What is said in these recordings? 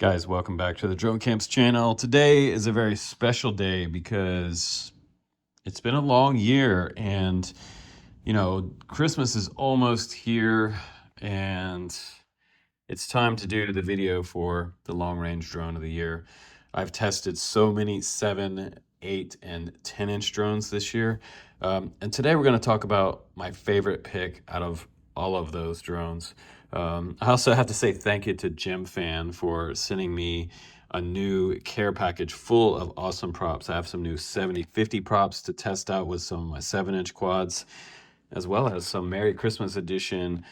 Guys, welcome back to the Drone Camps channel. Today is a very special day because it's been a long year and, Christmas is almost here and it's time to do the video for the long range drone of the year. I've tested so many 7, 8, and 10-inch drones this year. And today we're going to talk about my favorite pick out of all of those drones. I also have to say thank you to GemFan for sending me a new care package full of awesome props. I have some new 70-50 props to test out with some of my 7-inch quads, as well as some Merry Christmas edition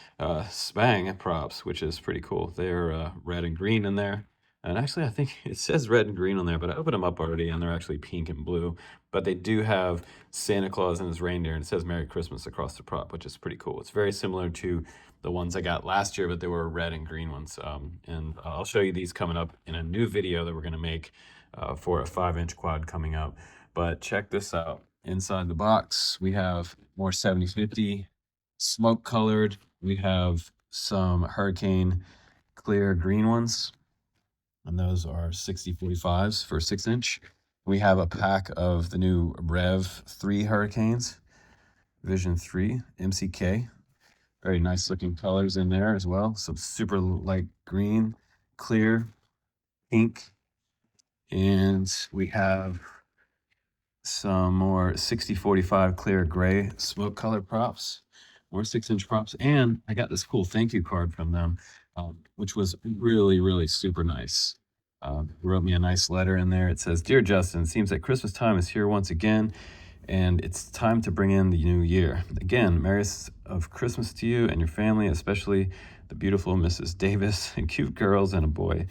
Spang props, which is pretty cool. They're red and green in there. And actually, I think it says red and green on there, but I opened them up already, and they're actually pink and blue. But they do have Santa Claus and his reindeer, and it says Merry Christmas across the prop, which is pretty cool. It's very similar to the ones I got last year, but they were red and green ones. And I'll show you these coming up in a new video that we're going to make for a 5-inch quad coming up. But check this out. Inside the box, we have more 70-50 smoke colored. We have some Hurricane clear green ones, and those are 60-45s for 6-inch. We have a pack of the new Rev 3 Hurricanes, Vision 3 MCK. Very nice looking colors in there as well. Some super light green, clear, pink, and we have some more 60-45 clear gray smoke color props, more 6-inch props, and I got this cool thank you card from them, which was really super nice. Wrote me a nice letter in there. It says, "Dear Justin, seems that Christmas time is here once again, and it's time to bring in the new year. Again, merriest of Christmas to you and your family, especially the beautiful Mrs. Davis and cute girls and a boy.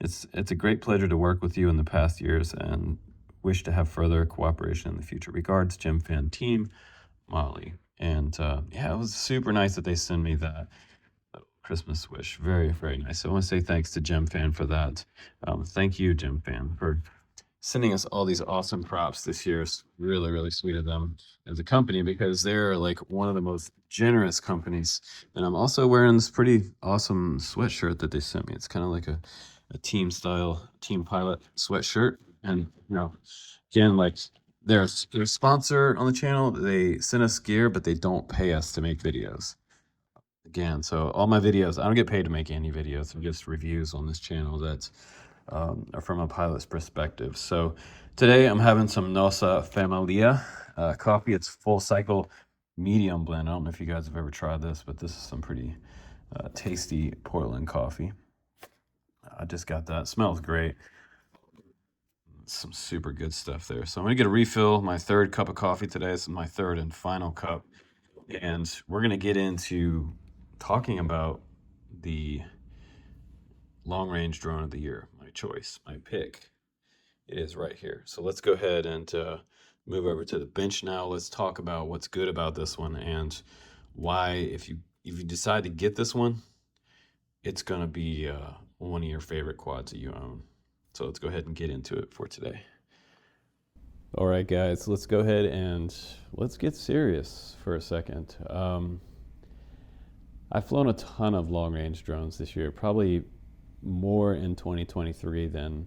It's a great pleasure to work with you in the past years and wish to have further cooperation in the future. Regards, GemFan team, Molly." And yeah, it was super nice that they sent me that Christmas wish. Very nice. I want to say thanks to GemFan for that. Thank you, GemFan, for sending us all these awesome props this year. It's really sweet of them as a company, because they're like one of the most generous companies. And I'm also wearing this pretty awesome sweatshirt that they sent me. It's kind of like a team style, Team Pilot sweatshirt. And again, like they're a sponsor on the channel. They send us gear, but they don't pay us to make videos. Again, so all my videos, I don't get paid to make any videos. They're just reviews on this channel that are from a pilot's perspective. So today I'm having some Nossa Familia coffee. It's full cycle medium blend. I don't know if you guys have ever tried this, but this is some pretty tasty Portland coffee. I just got that. It smells great. Some super good stuff there. So I'm gonna get a refill. My third cup of coffee today. This is my third and final cup, and we're gonna get into talking about the long range drone of the year. My choice, my pick. It is right here. So let's go ahead and move over to the bench now. Let's talk about what's good about this one and why, if you decide to get this one, it's gonna be one of your favorite quads that you own. So let's go ahead and get into it for today. All right, guys, let's go ahead and let's get serious for a second. I've flown a ton of long-range drones this year, probably more in 2023 than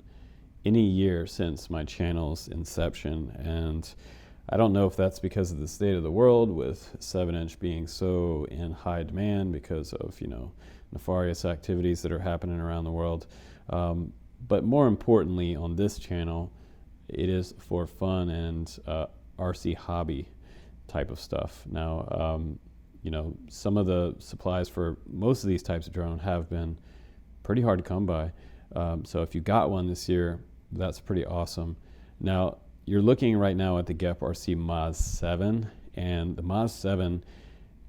any year since my channel's inception. And I don't know if that's because of the state of the world, with 7-inch being so in high demand because of, nefarious activities that are happening around the world. But more importantly, on this channel, it is for fun and RC hobby type of stuff. Now, some of the supplies for most of these types of drone have been pretty hard to come by. So if you got one this year, that's pretty awesome. Now, you're looking right now at the Geprc Moz7, and the Moz7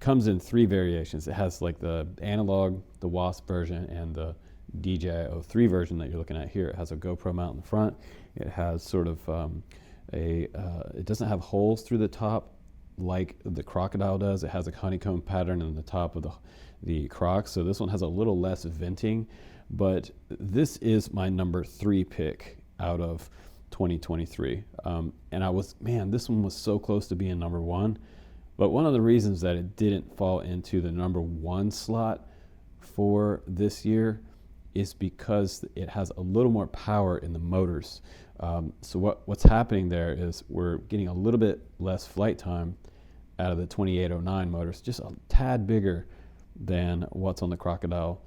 comes in 3 variations. It has like the analog, the Wasp version, and the DJI-03 version that you're looking at here. It has a GoPro mount in the front. It has sort of it doesn't have holes through the top like the Crocodile does. It has a honeycomb pattern in the top of the Croc. So this one has a little less venting, but this is my number 3 pick out of 2023. And this one was so close to being number 1. But one of the reasons that it didn't fall into the number 1 slot for this year is because it has a little more power in the motors. So what's happening there is we're getting a little bit less flight time out of the 2809 motors, just a tad bigger than what's on the Crocodile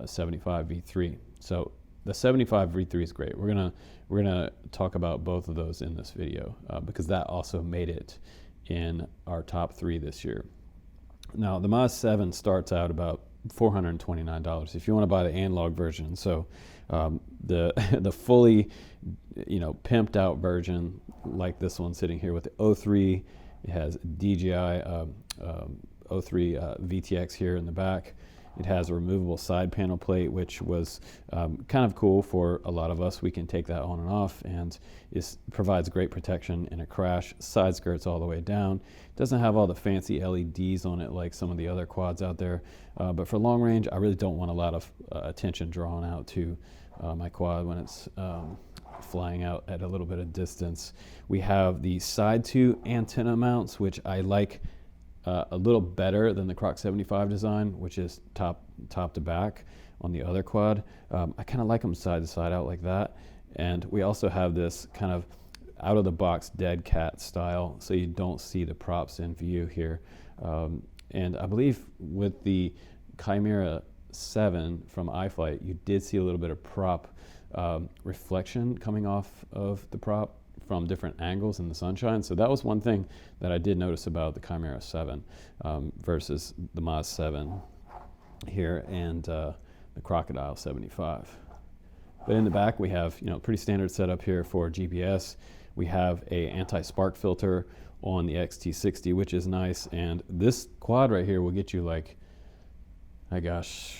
75 V3. So the 75 V3 is great. We're gonna talk about both of those in this video because that also made it in our top 3 this year. Now the Moz7 starts out about $429 if you want to buy the analog version. So the fully pimped out version, like this one sitting here with the 03, it has DJI 03 VTX here in the back. It has a removable side panel plate, which was kind of cool for a lot of us. We can take that on and off, and it provides great protection in a crash. Side skirts all the way down. It doesn't have all the fancy LEDs on it like some of the other quads out there, but for long range, I really don't want a lot of attention drawn out to my quad when it's flying out at a little bit of distance. We have the side 2 antenna mounts, which I like a little better than the Croc75 design, which is top to back on the other quad. I kind of like them side to side out like that. And we also have this kind of out of the box dead cat style, so you don't see the props in view here. And I believe with the Chimera 7 from iFlight, you did see a little bit of prop reflection coming off of the prop from different angles in the sunshine. So that was one thing that I did notice about the Chimera 7 versus the Moz7 here and the Crocodile 75. But in the back we have pretty standard setup here for GPS. We have a anti-spark filter on the XT60, which is nice, and this quad right here will get you like, I guess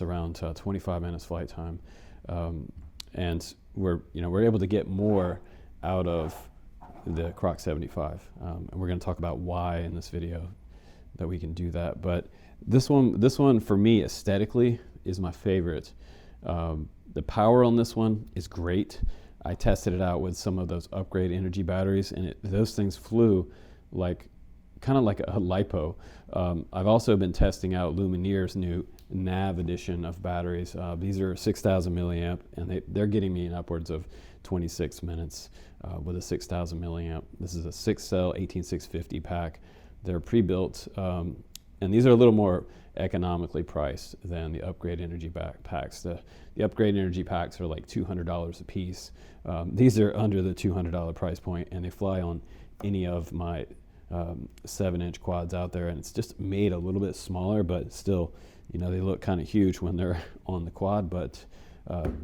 around 25 minutes flight time, and we're able to get more out of the Croc 75, and we're going to talk about why in this video that we can do that. But this one for me aesthetically is my favorite. The power on this one is great. I tested it out with some of those upgrade energy batteries, and those things flew kind of like a LiPo. I've also been testing out Luminier's new Nav edition of batteries. These are 6,000 milliamp, and they're getting me in upwards of 26 minutes with a 6,000 milliamp. This is a 6-cell 18650 pack. They're pre-built, and these are a little more economically priced than the upgrade energy packs. The upgrade energy packs are like $200 a piece. These are under the $200 price point, and they fly on any of my 7-inch quads out there, and it's just made a little bit smaller, but still, they look kind of huge when they're on the quad. But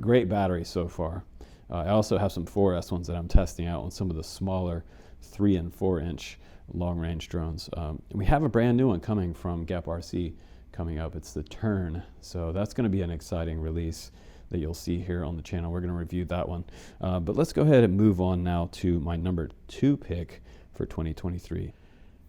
great battery so far. I also have some 4S ones that I'm testing out on some of the smaller 3 and 4-inch long-range drones. We have a brand new one coming from Geprc coming up. It's the Turn, so that's going to be an exciting release that you'll see here on the channel. We're going to review that one, but let's go ahead and move on now to my number 2 pick for 2023.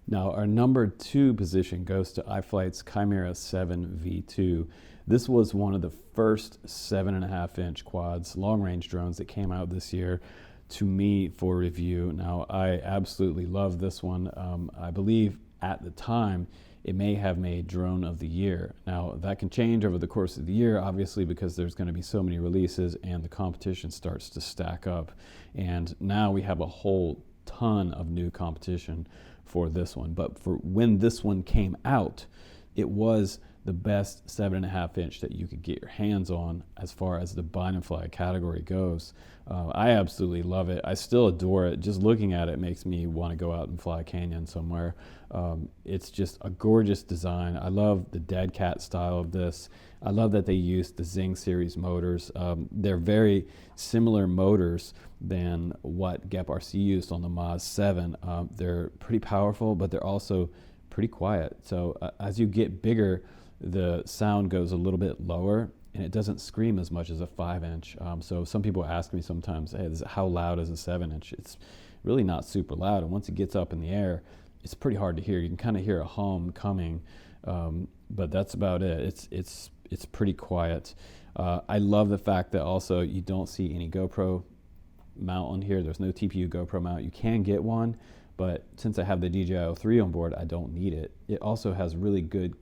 Now our number 2 position goes to iFlight's Chimera 7 V2. This was one of the first 7.5-inch quads, long-range drones that came out this year to me for review. Now I absolutely love this one. I believe at the time it may have made Drone of the Year. Now that can change over the course of the year, obviously, because there's going to be so many releases and the competition starts to stack up. And now we have a whole ton of new competition for this one. But for when this one came out, it was the best 7.5-inch that you could get your hands on as far as the bind and fly category goes. I absolutely love it. I still adore it. Just looking at it makes me want to go out and fly a canyon somewhere. It's just a gorgeous design. I love the dead cat style of this. I love that they used the Zing series motors. They're very similar motors than what Geprc used on the Moz7. They're pretty powerful, but they're also pretty quiet. So as you get bigger, the sound goes a little bit lower and it doesn't scream as much as a 5-inch. So some people ask me sometimes, hey, how loud is a 7-inch? It's really not super loud, and once it gets up in the air, it's pretty hard to hear. You can kind of hear a hum coming, but that's about it. It's pretty quiet. I love the fact that also you don't see any GoPro mount on here. There's no TPU GoPro mount. You can get one, but since I have the DJI 03 on board, I don't need it. It also has really good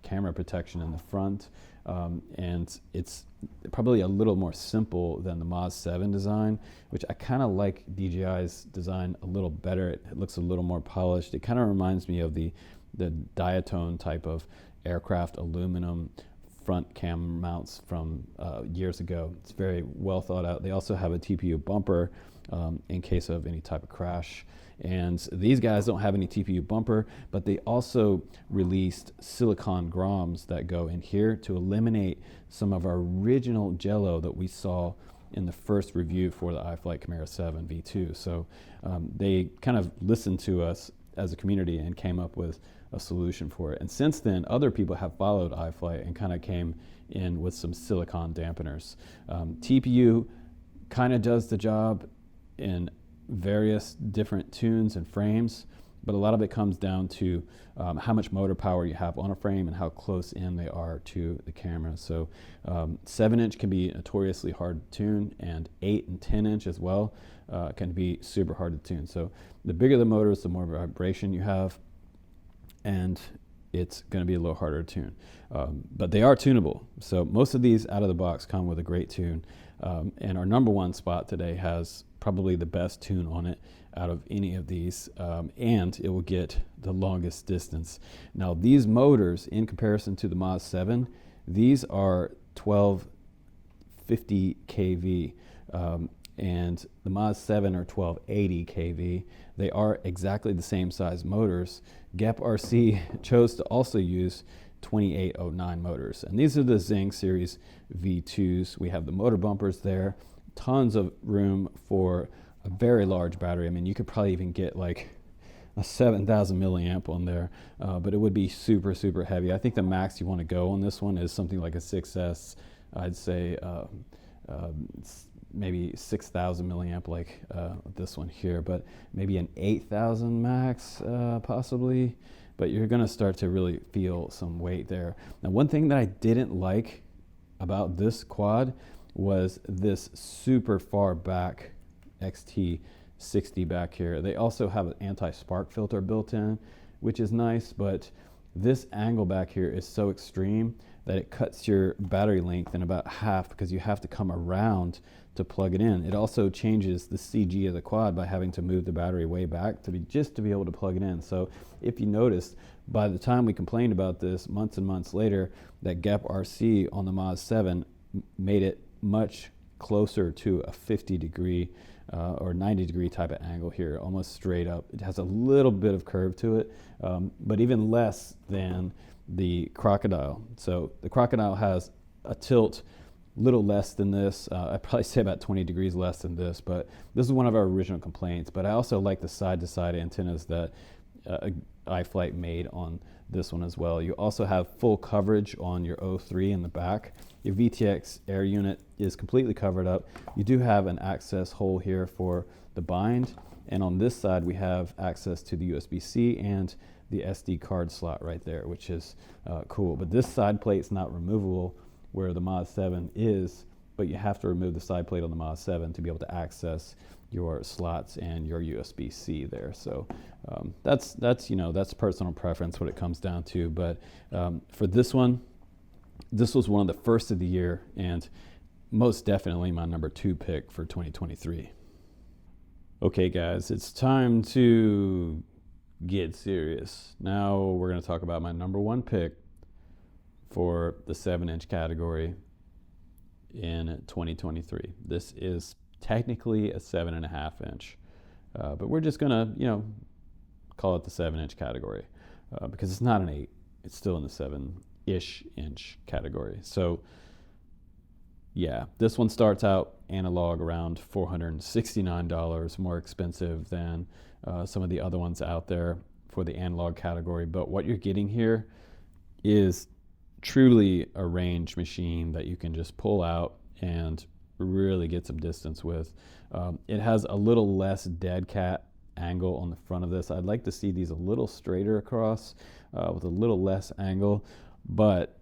camera protection in the front, and it's probably a little more simple than the Moz7 design, which I kind of like DJI's design a little better. It looks a little more polished. It kind of reminds me of the diatone type of aircraft aluminum front camera mounts from years ago. It's very well thought out. They also have a TPU bumper in case of any type of crash. And these guys don't have any TPU bumper, but they also released silicone groms that go in here to eliminate some of our original jello that we saw in the first review for the iFlight Moz7 V2. So they kind of listened to us as a community and came up with a solution for it. And since then, other people have followed iFlight and kind of came in with some silicone dampeners. TPU kind of does the job in various different tunes and frames, but a lot of it comes down to how much motor power you have on a frame and how close in they are to the camera. So 7-inch can be notoriously hard to tune, and 8 and 10-inch as well can be super hard to tune. So the bigger the motors, the more vibration you have, and it's going to be a little harder to tune. But they are tunable. So most of these out of the box come with a great tune. And our number one spot today has probably the best tune on it out of any of these, and it will get the longest distance. Now these motors, in comparison to the Moz7, these are 1250 kV, and the Moz7 are 1280 kV. They are exactly the same size motors. Geprc chose to also use 2809 motors, and these are the Zing series V2s. We have the motor bumpers there, tons of room for a very large battery. I mean, you could probably even get like a 7,000 milliamp on there, but it would be super, super heavy. I think the max you want to go on this one is something like a 6S. I'd say maybe 6,000 milliamp like this one here, but maybe an 8,000 max possibly. But you're going to start to really feel some weight there. Now, one thing that I didn't like about this quad was this super far back XT60 back here. They also have an anti-spark filter built in, which is nice, but this angle back here is so extreme that it cuts your battery length in about half because you have to come around to plug it in. It also changes the CG of the quad by having to move the battery way back to be able to plug it in. So if you noticed, by the time we complained about this months and months later, that Geprc on the Moz7 made it much closer to a 50-degree or 90-degree type of angle here, almost straight up. It has a little bit of curve to it, but even less than the Crocodile. So the Crocodile has a tilt little less than this. I'd probably say about 20 degrees less than this, but this is one of our original complaints. But I also like the side-to-side antennas that iFlight made on this one as well. You also have full coverage on your O3 in the back. Your VTX air unit is completely covered up. You do have an access hole here for the bind, and on this side we have access to the USB-C and the SD card slot right there, which is cool. But this side plate's not removable where the Moz7 is, but you have to remove the side plate on the Moz7 to be able to access your slots and your USB-C there. So that's personal preference what it comes down to. But for this one, this was one of the first of the year, and most definitely my number 2 pick for 2023. Okay guys, it's time to get serious. Now we're going to talk about my number 1 pick for the 7-inch category in 2023. This is technically a 7.5-inch, but we're just gonna, call it the 7-inch category because it's not an 8. It's still in the 7-ish inch category. So yeah, this one starts out analog around $469, more expensive than some of the other ones out there for the analog category. But what you're getting here is truly a range machine that you can just pull out and really get some distance with. It has a little less dead cat angle on the front of this. I'd like to see these a little straighter across with a little less angle, but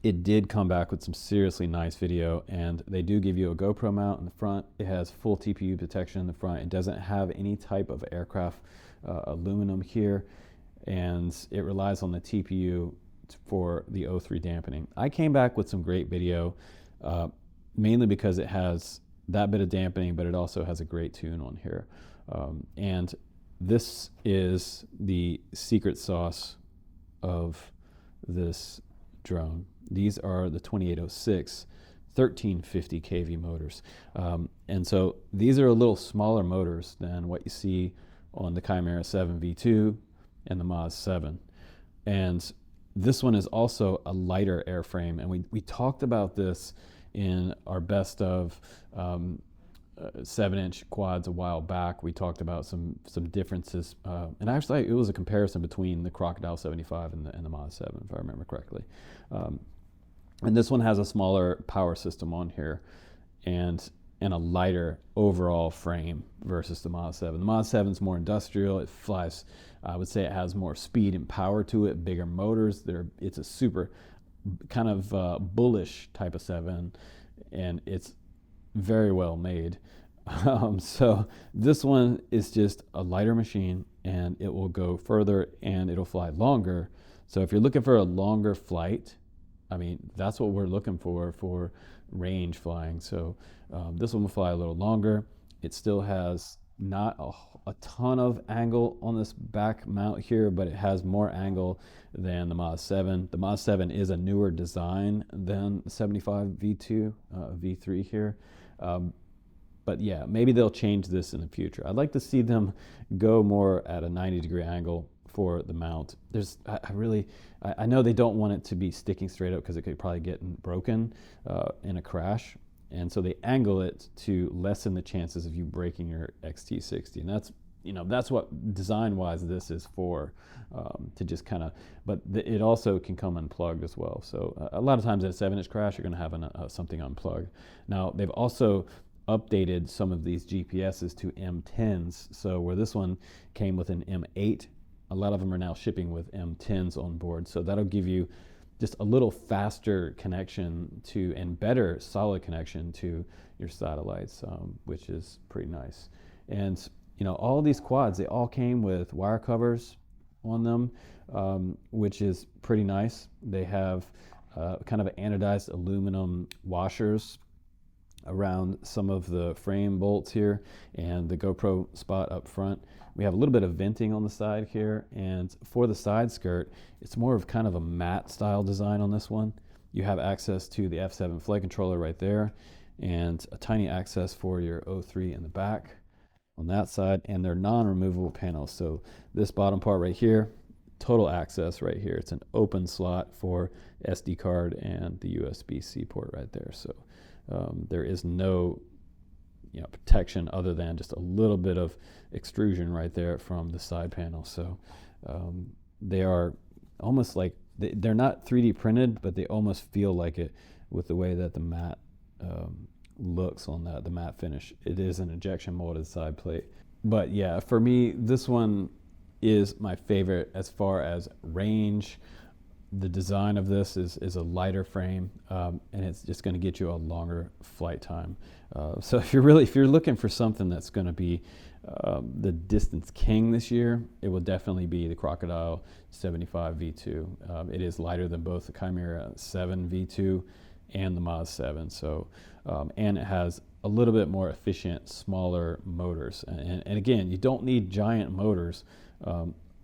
it did come back with some seriously nice video, and they do give you a GoPro mount in the front. It has full TPU protection in the front. It doesn't have any type of aircraft aluminum here, and it relies on the TPU for the O3 dampening. I came back with some great video, mainly because it has that bit of dampening, but it also has a great tune on here. And this is the secret sauce of this drone. These are the 2806 1350 kV motors. And so these are a little smaller motors than what you see on the Chimera 7 V2 and the Moz7. And this one is also a lighter airframe. And we talked about this in our best of 7-inch quads a while back. We talked about some differences. And actually, it was a comparison between the Crocodile75 and the Moz7, if I remember correctly. And this one has a smaller power system on here and a lighter overall frame versus the Moz7. The Moz7 is more industrial. It flies, I would say it has more speed and power to it, bigger motors. It's a super kind of bullish type of 7, and it's very well made. So this one is just a lighter machine, and it will go further and it'll fly longer. So if you're looking for a longer flight, I mean, that's what we're looking for range flying. So this one will fly a little longer. It still has not a ton of angle on this back mount here, but it has more angle than the Moz7. The Moz7 is a newer design than the 75 V2, V3 here. But yeah, maybe they'll change this in the future. I'd like to see them go more at a 90-degree angle for the mount. I know they don't want it to be sticking straight up because it could probably get broken in a crash. And so they angle it to lessen the chances of you breaking your XT60. And that's what design-wise this is for, to just kind of, but it also can come unplugged as well. So a lot of times at a 7-inch crash, you're going to have something unplugged. Now, they've also updated some of these GPSs to M10s. So where this one came with an M8, a lot of them are now shipping with M10s on board. So that'll give you just a little faster connection to, and better solid connection to your satellites, which is pretty nice. And all these quads, they all came with wire covers on them, which is pretty nice. They have kind of anodized aluminum washers around some of the frame bolts here and the GoPro spot up front. We have a little bit of venting on the side here, and for the side skirt, it's more of kind of a matte style design on this one. You have access to the F7 flight controller right there, and a tiny access for your O3 in the back on that side, and they're non-removable panels. So this bottom part right here, total access right here. It's an open slot for SD card and the USB-C port right there. So there is no protection other than just a little bit of extrusion right there from the side panel. So they are almost like, they're not 3D printed, but they almost feel like it with the way that the matte looks on the matte finish. It is an injection molded side plate. But yeah, for me, this one is my favorite as far as range. The design of this is a lighter frame, and it's just going to get you a longer flight time. So if you're looking for something that's going to be the distance king this year, it will definitely be the Crocodile 75 V2. It is lighter than both the Chimera 7 V2 and the Moz7. So and it has a little bit more efficient, smaller motors. And again, you don't need giant motors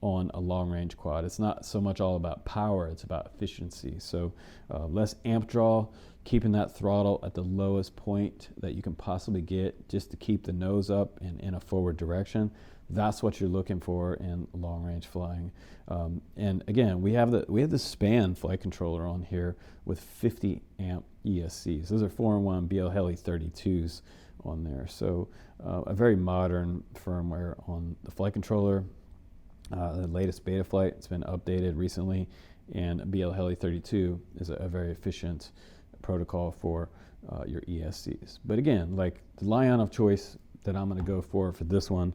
on a long-range quad. It's not so much all about power, it's about efficiency. So less amp draw, keeping that throttle at the lowest point that you can possibly get just to keep the nose up and in a forward direction. That's what you're looking for in long-range flying. And again, we have the span flight controller on here with 50 amp ESCs. Those are 4-in-1 BL Heli 32s on there. So a very modern firmware on the flight controller. The latest beta flight, it's been updated recently, and BL Heli 32 is a very efficient protocol for your ESCs. But again, like the Lion of choice that I'm going to go for this one,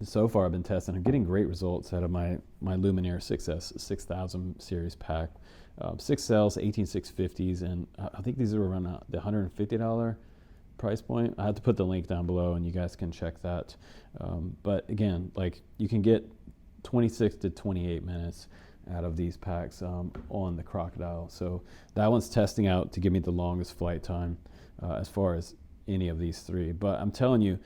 so far I've been testing. I'm getting great results out of my Lumenier 6S 6000 series pack. 6 cells, 18650s, and I think these are around the $150 price point. I have to put the link down below and you guys can check that. But again, like you can get 26 to 28 minutes out of these packs on the Crocodile. So that one's testing out to give me the longest flight time as far as any of these three. But I'm telling you,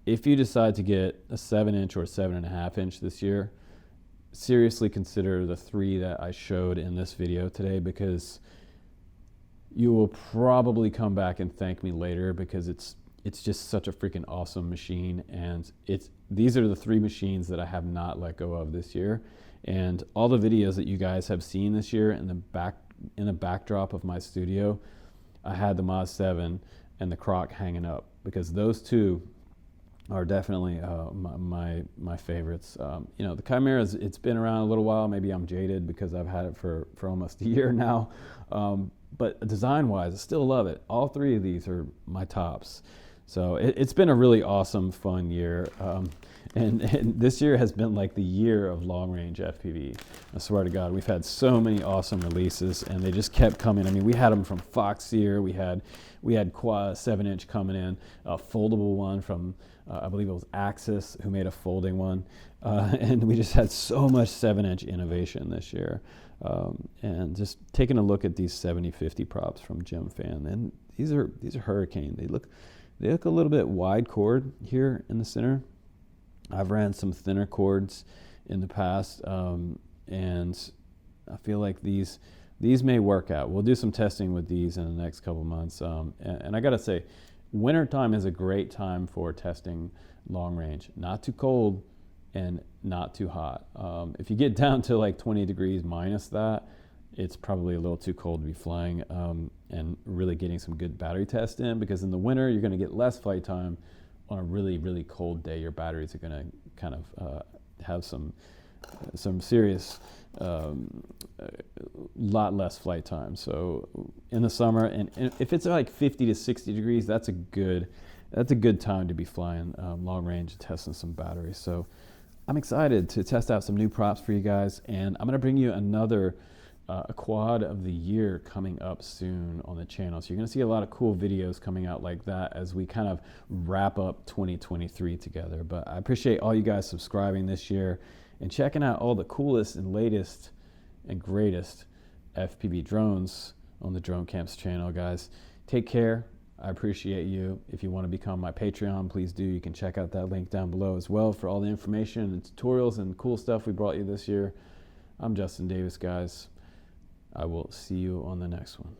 if you decide to get a 7-inch or 7.5 inch this year, seriously consider the three that I showed in this video today, because you will probably come back and thank me later, because it's just such a freaking awesome machine. And these are the three machines that I have not let go of this year. And all the videos that you guys have seen this year in the backdrop of my studio, I had the Moz7 and the Croc hanging up, because those two are definitely my favorites. You know, the Chimera, it's been around a little while. Maybe I'm jaded because I've had it for almost a year now. But design-wise, I still love it. All three of these are my tops. So it's been a really awesome, fun year. And this year has been like the year of long-range FPV. I swear to God, we've had so many awesome releases, and they just kept coming. I mean, we had them from Foxeer. We had 7-inch coming in, a foldable one from, I believe it was Axis, who made a folding one. And we just had so much 7-inch innovation this year. And just taking a look at these 7050 props from Gemfan, and these are Hurricane. They look a little bit wide chord here in the center. I've ran some thinner chords in the past, and I feel like these may work out. We'll do some testing with these in the next couple months. And I gotta say, wintertime is a great time for testing long range. Not too cold and not too hot. If you get down to like 20 degrees minus that, it's probably a little too cold to be flying and really getting some good battery test in, because in the winter you're going to get less flight time. On a really, really cold day, your batteries are going to kind of have some serious, lot less flight time. So in the summer, and if it's like 50 to 60 degrees, that's a good time to be flying long range and testing some batteries. So I'm excited to test out some new props for you guys, and I'm going to bring you another a quad of the year coming up soon on the channel. So you're going to see a lot of cool videos coming out like that as we kind of wrap up 2023 together. But I appreciate all you guys subscribing this year and checking out all the coolest and latest and greatest FPV drones on the Drone Camps channel, guys. Take care. I appreciate you. If you want to become my Patreon, please do. You can check out that link down below as well for all the information and tutorials and cool stuff we brought you this year. I'm Justin Davis, guys. I will see you on the next one.